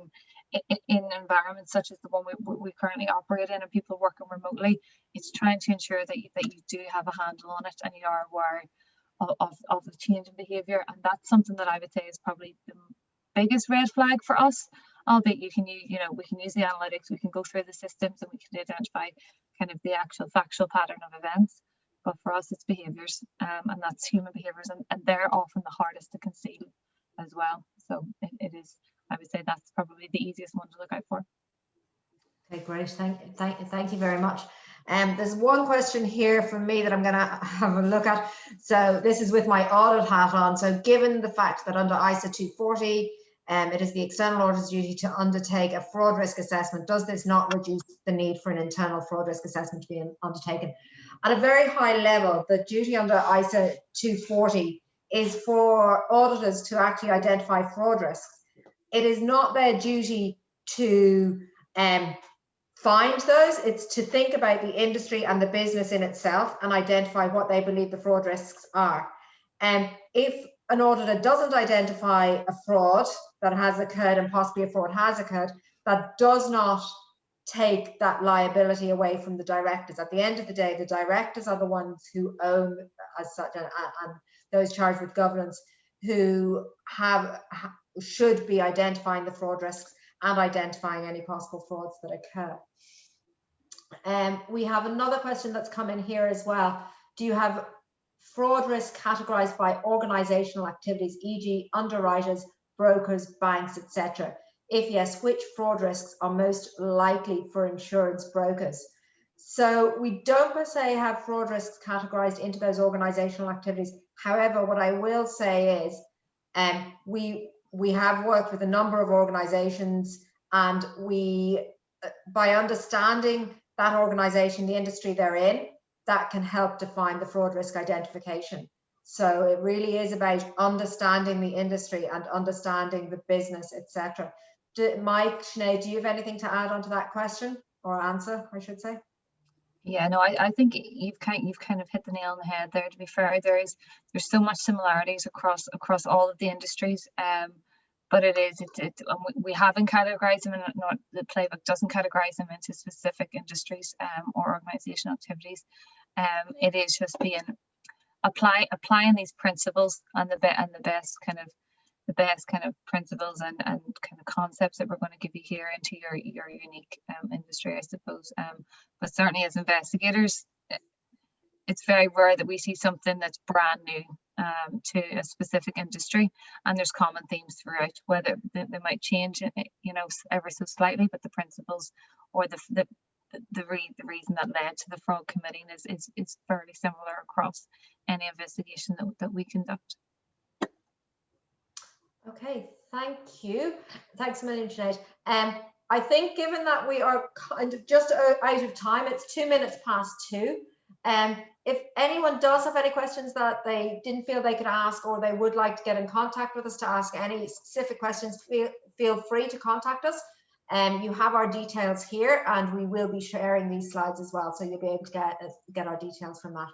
in environments such as the one we currently operate in, and people working remotely. It's trying to ensure that you do have a handle on it and you are aware of the change in behaviour. And that's something that I would say is probably the biggest red flag for us, albeit we can use the analytics, we can go through the systems, and we can identify kind of the actual factual pattern of events. But for us, it's behaviours, and that's human behaviours, and they're often the hardest to conceal as well. So it is, I would say that's probably the easiest one to look out for. Okay, great. Thank you very much. There's one question here from me that I'm going to have a look at. So this is with my audit hat on. So given the fact that under ISA 240, it is the external auditor's duty to undertake a fraud risk assessment, does this not reduce the need for an internal fraud risk assessment to be undertaken? At a very high level, the duty under ISA 240 is for auditors to actually identify fraud risks. It is not their duty to find those. It's to think about the industry and the business in itself and identify what they believe the fraud risks are. And if an auditor doesn't identify a fraud that has occurred, and possibly a fraud has occurred, that does not take that liability away from the directors. At the end of the day, the directors are the ones who own as such, and those charged with governance who should be identifying the fraud risks and identifying any possible frauds that occur. We have another question that's come in here as well. Do you have fraud risk categorized by organizational activities, e.g. underwriters, brokers, banks, etc.? If yes, which fraud risks are most likely for insurance brokers? So we don't per se have fraud risks categorized into those organizational activities. However, what I will say is we have worked with a number of organizations, and we, by understanding that organization, the industry they're in, that can help define the fraud risk identification. So it really is about understanding the industry and understanding the business, etc. Mike, Sinead, do you have anything to add on to that question, or answer, I should say? Yeah, no, I think you've kind of hit the nail on the head there. To be fair, there's so much similarities across all of the industries, but we haven't categorized them, and not the playbook doesn't categorize them into specific industries or organizational activities. It is just being applying these principles and the best kind of principles and kind of concepts that we're going to give you here into your unique industry, I suppose. But certainly as investigators, it's very rare that we see something that's brand new to a specific industry, and there's common themes throughout, whether they might change, ever so slightly, but the principles or the reason that led to the fraud committing is fairly similar across any investigation that we conduct. Okay, thank you. Thanks a million, Sinead. I think given that we are kind of just out of time, it's 2 minutes past 2. If anyone does have any questions that they didn't feel they could ask, or they would like to get in contact with us to ask any specific questions, feel free to contact us. You have our details here, and we will be sharing these slides as well, so you'll be able to get our details from that.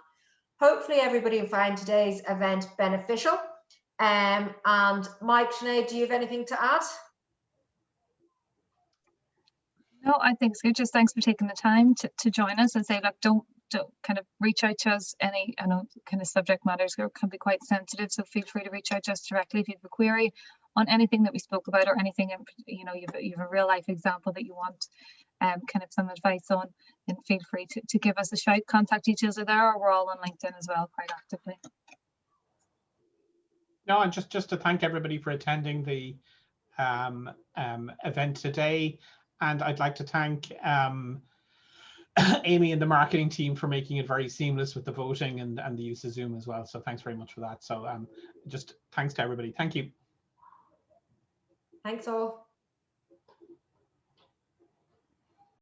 Hopefully everybody found today's event beneficial. And Mike, Sinead, do you have anything to add? No, I think so. Just thanks for taking the time to join us, and say, look, don't kind of reach out to us. I know kind of subject matters can be quite sensitive, so feel free to reach out to us directly if you have a query on anything that we spoke about, or anything, you've a real life example that you want kind of some advice on, then feel free to give us a shout. Contact details are there, or we're all on LinkedIn as well quite actively. No, and just to thank everybody for attending the event today, and I'd like to thank Amy and the marketing team for making it very seamless with the voting and the use of Zoom as well. So thanks very much for that. So just thanks to everybody. Thank you. Thanks all.